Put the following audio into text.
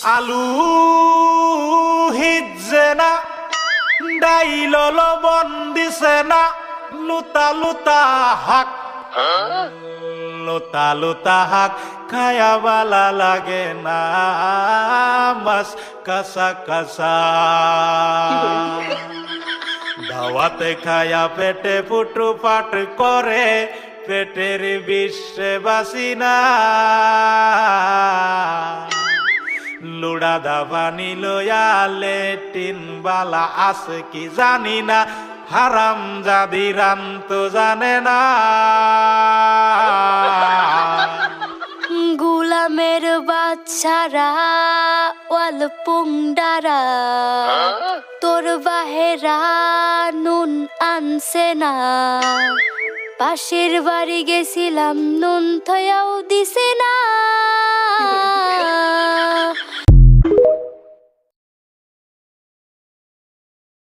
আলু হিজে না ডাইল লবণ দিছে না লুতা লুতা হাক লুতা লুতা হাক খায়া বালা লাগে না মাছ কাঁচা কাঁচা দাওয়াতে খায়া পেটে ফুটু পাট করে পেটের বিশ্বে বাসি না লুড়া দাবানি লয়া লেটিন বালা আছে কি জানি না হারাম জাদি রাম তো জানে না গুলামের বাচ্চারা ওয়াল পুংডারা তোর বাহেরা নুন আনছে না পাশের বাড়ি গেছিলাম নুন থয়াও দিছে না